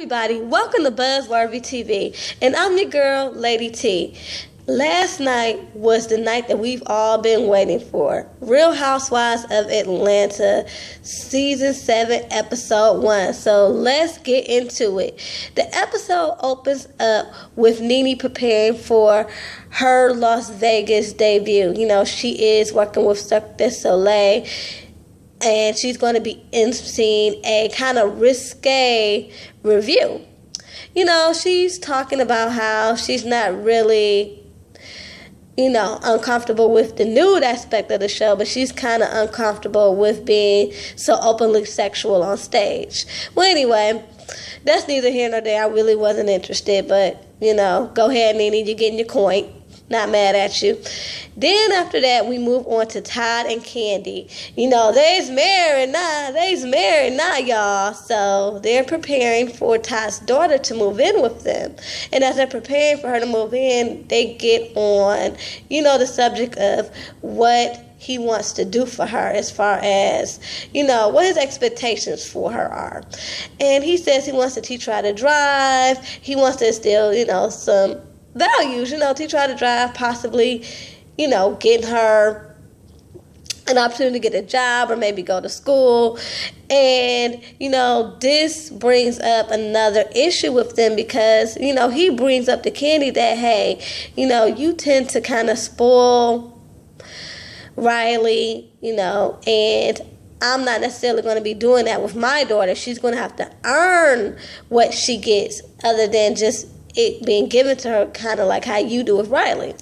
Everybody, welcome to Buzzworthy TV, and I'm your girl, Lady T. Last night was the night that we've all been waiting for. Real Housewives of Atlanta, Season 7, Episode 1. So let's get into it. The episode opens up with Nene preparing for her Las Vegas debut. You know, she is working with Cirque du Soleil, and she's going to be emceeing a kind of risque review. You know, she's talking about how she's not really, uncomfortable with the nude aspect of the show, but she's kind of uncomfortable with being so openly sexual on stage. Well, anyway, that's neither here nor there. I really wasn't interested, but, go ahead, Nene, you're getting your coin. Not mad at you. Then after that, we move on to Todd and Candy. They's married now, y'all. So they're preparing for Todd's daughter to move in with them. And as they're preparing for her to move in, they get on, the subject of what he wants to do for her as far as, what his expectations for her are. And he says he wants to teach her how to drive. He wants to instill, some values, teach her how to drive, possibly, getting her an opportunity to get a job or maybe go to school. And, this brings up another issue with them because, he brings up to Candy that, hey, you tend to kind of spoil Riley, and I'm not necessarily going to be doing that with my daughter. She's going to have to earn what she gets other than just it being given to her, kind of like how you do with Riley.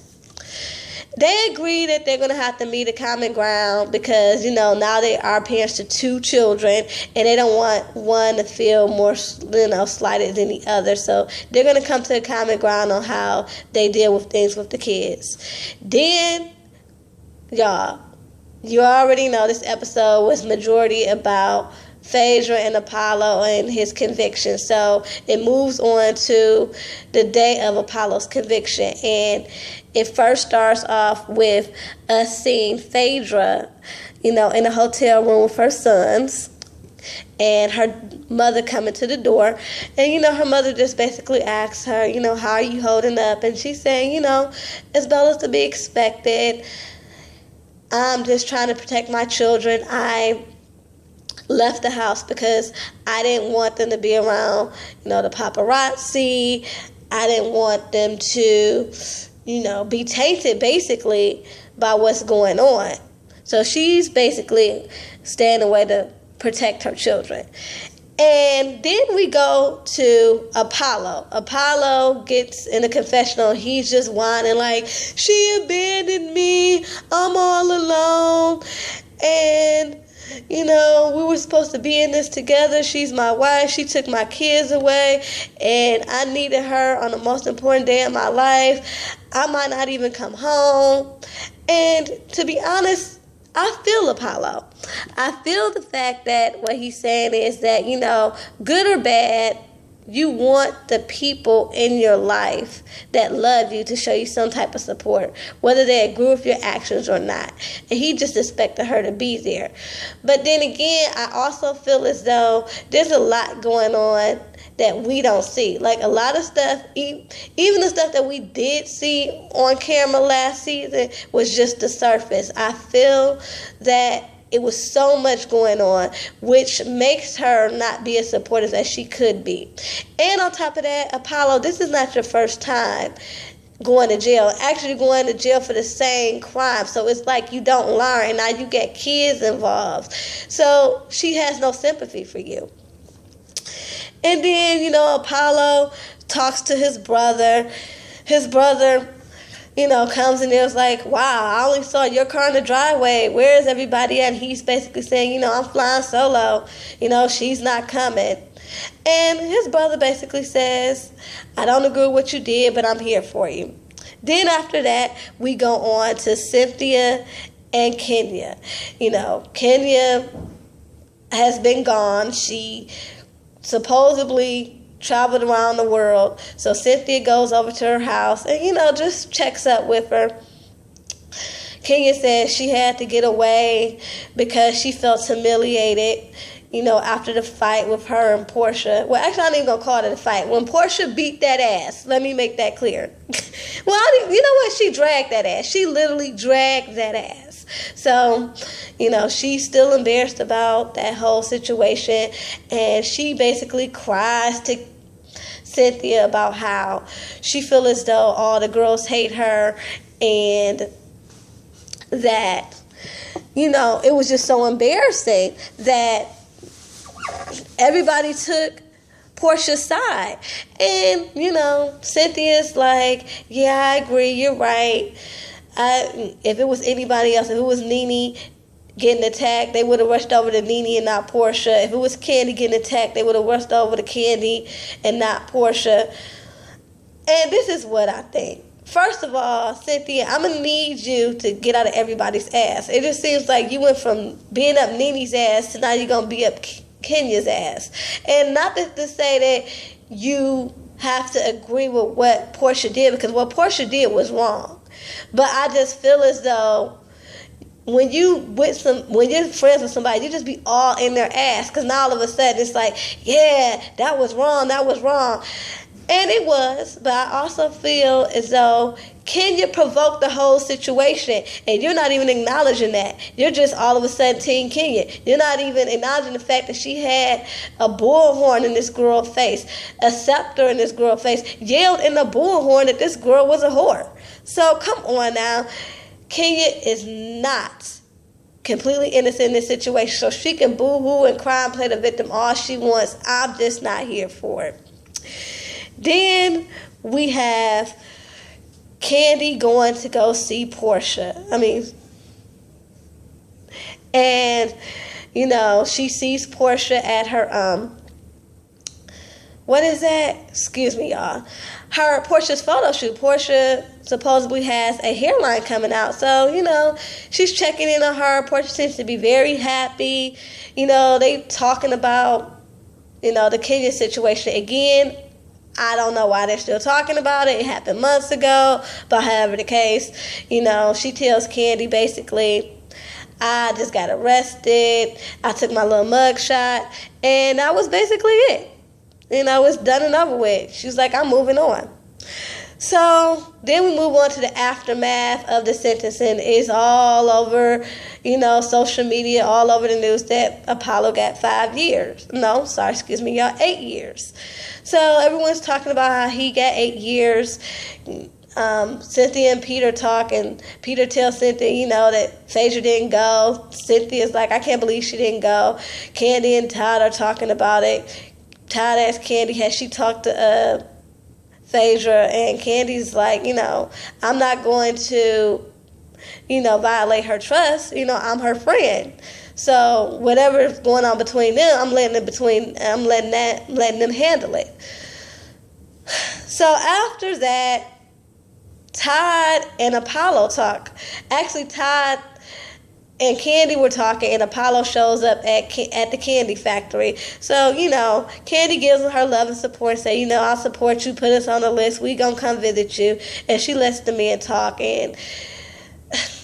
They agree that they're going to have to meet a common ground because, now they are parents to two children and they don't want one to feel more, slighted than the other. So they're going to come to a common ground on how they deal with things with the kids. Then, y'all, you already know this episode was majority about Phaedra and Apollo and his conviction. So it moves on to the day of Apollo's conviction. And it first starts off with us seeing Phaedra, in a hotel room with her sons and her mother coming to the door. And, her mother just basically asks her, how are you holding up? And she's saying, as well as to be expected. I'm just trying to protect my children. I left the house because I didn't want them to be around, the paparazzi. I didn't want them to, be tainted basically by what's going on. So she's basically staying away to protect her children. And then we go to Apollo. Apollo gets in a confessional. He's just whining like, she abandoned me. I'm all alone. And we were supposed to be in this together. She's my wife. She took my kids away, and I needed her on the most important day of my life. I might not even come home. And to be honest, I feel Apollo. I feel the fact that what he's saying is that, good or bad, you want the people in your life that love you to show you some type of support, whether they agree with your actions or not. And he just expected her to be there. But then again, I also feel as though there's a lot going on that we don't see. Like a lot of stuff, even the stuff that we did see on camera last season was just the surface. I feel that it was so much going on, which makes her not be as supportive as she could be. And on top of that, Apollo, this is not your first time going to jail. Actually going to jail for the same crime. So it's like you don't learn. Now you get kids involved. So she has no sympathy for you. And then, Apollo talks to his brother. His brother comes in there, was like, wow, I only saw your car in the driveway. Where is everybody at? And he's basically saying, I'm flying solo. She's not coming. And his brother basically says, I don't agree with what you did, but I'm here for you. Then after that, we go on to Cynthia and Kenya. Kenya has been gone. She supposedly traveled around the world. So Cynthia goes over to her house and, just checks up with her. Kenya says she had to get away because she felt humiliated, after the fight with her and Portia. Well, actually, I'm not even going to call it a fight. When Portia beat that ass, let me make that clear. Well, you know what? She dragged that ass. She literally dragged that ass. So, she's still embarrassed about that whole situation. And she basically cries to Cynthia about how she feels as though all the girls hate her and that, it was just so embarrassing that everybody took Portia's side. And, Cynthia's like, yeah, I agree, you're right. If it was anybody else, if it was Nene getting attacked, they would have rushed over to Nene and not Portia. If it was Candy getting attacked, they would have rushed over to Candy and not Portia. And this is what I think. First of all, Cynthia, I'm going to need you to get out of everybody's ass. It just seems like you went from being up Nene's ass to now you're going to be up Kenya's ass. And not to say that you have to agree with what Portia did, because what Portia did was wrong. But I just feel as though when you're friends with somebody, you just be all in their ass, because now all of a sudden it's like, yeah, that was wrong. And it was, but I also feel as though Kenya provoked the whole situation, and you're not even acknowledging that. You're just all of a sudden Team Kenya. You're not even acknowledging the fact that she had a bullhorn in this girl's face, a scepter in this girl's face, yelled in the bullhorn that this girl was a whore. So come on now. Kenya is not completely innocent in this situation, so she can boo-hoo and cry and play the victim all she wants. I'm just not here for it. Then we have Candy going to go see Portia. And, she sees Portia at her, what is that? Excuse me, y'all. Portia's photo shoot. Portia supposedly has a hairline coming out. So, she's checking in on her. Portia seems to be very happy. They talking about, the Kenya situation. Again, I don't know why they're still talking about it. It happened months ago. But however the case, she tells Candy basically, I just got arrested. I took my little mug shot. And that was basically it. It's done and over with. She's like, I'm moving on. So then we move on to the aftermath of the sentencing. It's all over, social media, all over the news that Apollo got 5 years. No, sorry, excuse me, y'all, 8 years. So everyone's talking about how he got 8 years. Cynthia and Peter talk, and Peter tells Cynthia, that Phaedra didn't go. Cynthia's like, I can't believe she didn't go. Candy and Todd are talking about it. Todd asked Candy, has she talked to Phaedra? And Candy's like, I'm not going to, violate her trust. I'm her friend. So whatever's going on between them, I'm letting them handle it. So after that, Todd and Apollo talk. Actually, Todd and Candy were talking, and Apollo shows up at the candy factory. So, Candy gives her love and support, say, I'll support you, put us on the list, we gonna come visit you. And she lets the men talk, and,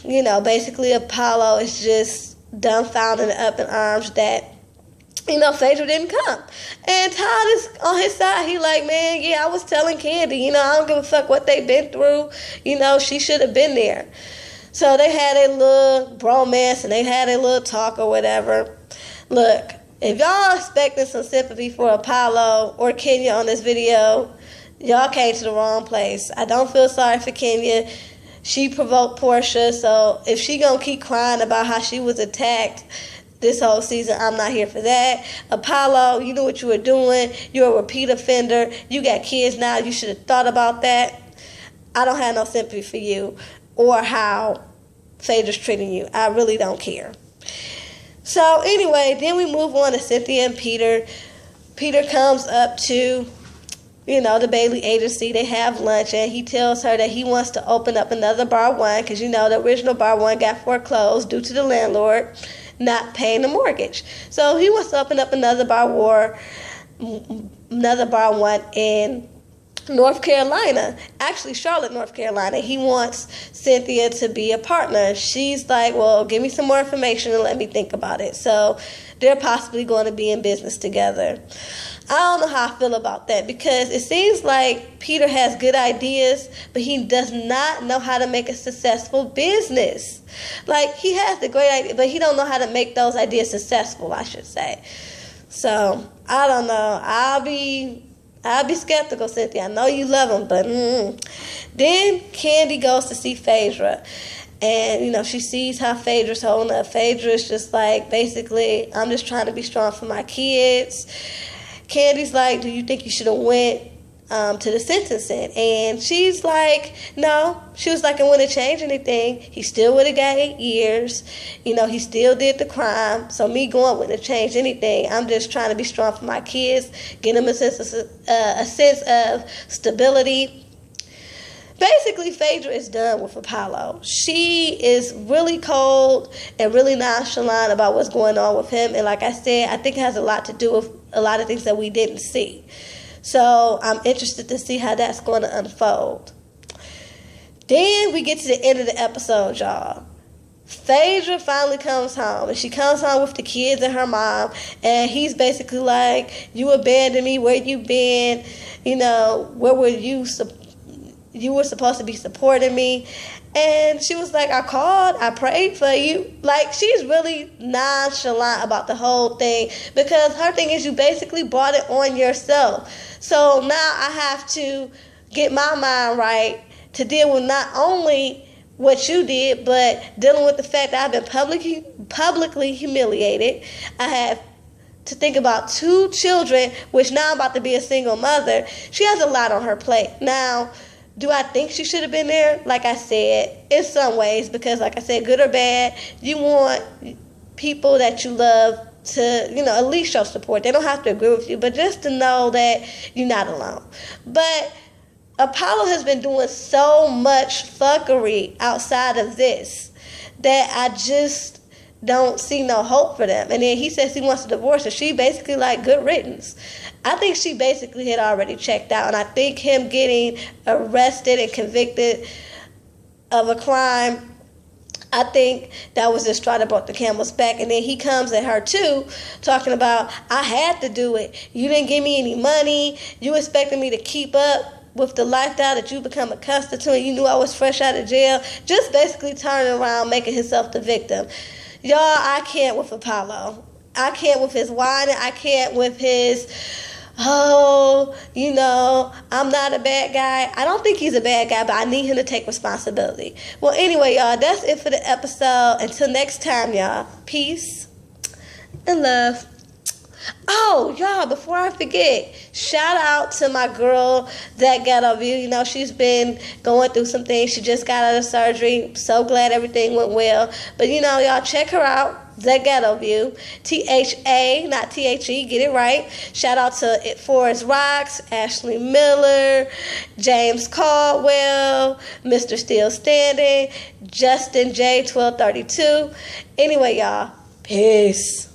basically Apollo is just dumbfounded and up in arms that, Phaedra didn't come. And Todd is on his side. He like, man, yeah, I was telling Candy, I don't give a fuck what they've been through. She should have been there. So they had a little bromance and they had a little talk or whatever. Look, if y'all expecting some sympathy for Apollo or Kenya on this video, y'all came to the wrong place. I don't feel sorry for Kenya. She provoked Portia, so if she gonna keep crying about how she was attacked this whole season, I'm not here for that. Apollo, you knew what you were doing. You're a repeat offender. You got kids now. You should have thought about that. I don't have no sympathy for you or how Phaedra's treating you. I really don't care. So anyway, then we move on to Cynthia and Peter. Peter comes up to, the Bailey agency. They have lunch, and he tells her that he wants to open up another Bar One because, the original Bar One got foreclosed due to the landlord not paying the mortgage. So he wants to open up another Bar One in North Carolina, actually Charlotte, North Carolina. He wants Cynthia to be a partner. She's like, well, give me some more information and let me think about it. So they're possibly going to be in business together. I don't know how I feel about that, because it seems like Peter has good ideas, but he does not know how to make a successful business. Like, he has the great idea, but he don't know how to make those ideas successful, I should say. So I don't know. I'll be skeptical, Cynthia. I know you love him, but Then Candy goes to see Phaedra. And, she sees how Phaedra's holding up. Phaedra's just like, basically, I'm just trying to be strong for my kids. Candy's like, do you think you should have went to the sentencing? And she's like, no. She was like, it wouldn't change anything. He still would have got 8 years. He still did the crime. So me going wouldn't have changed anything. I'm just trying to be strong for my kids, get them a sense of stability. Basically, Phaedra is done with Apollo. She is really cold and really nonchalant about what's going on with him. And like I said, I think it has a lot to do with a lot of things that we didn't see. So I'm interested to see how that's going to unfold. Then we get to the end of the episode, y'all. Phaedra finally comes home, and she comes home with the kids and her mom, and he's basically like, you abandoned me, where you been, where were you, you were supposed to be supporting me. And she was like, I called, I prayed for you. Like, she's really nonchalant about the whole thing, because her thing is, you basically brought it on yourself. So now I have to get my mind right to deal with not only what you did, but dealing with the fact that I've been publicly humiliated. I have to think about 2 children, which now I'm about to be a single mother. She has a lot on her plate. Now, do I think she should have been there? Like I said, in some ways, because like I said, good or bad, you want people that you love to, at least show support. They don't have to agree with you, but just to know that you're not alone. But Apollo has been doing so much fuckery outside of this that I just don't see no hope for them. And then he says he wants to divorce her. She basically like, good riddance. I think she basically had already checked out. And I think him getting arrested and convicted of a crime, I think that was just trying to brought the camel's back. And then he comes at her too, talking about, I had to do it. You didn't give me any money. You expected me to keep up with the lifestyle that you become accustomed to, and you knew I was fresh out of jail. Just basically turning around, making himself the victim. Y'all, I can't with Apollo. I can't with his whining. I can't with his, I'm not a bad guy. I don't think he's a bad guy, but I need him to take responsibility. Well, anyway, y'all, that's it for the episode. Until next time, y'all. Peace and love. Oh, y'all, before I forget, shout out to my girl, That Ghetto View. She's been going through some things. She just got out of surgery. So glad everything went well. But, y'all, check her out, That Ghetto View. THA, not THE, get it right. Shout out to It Forest Rocks, Ashley Miller, James Caldwell, Mr. Still Standing, Justin J. 1232. Anyway, y'all, peace.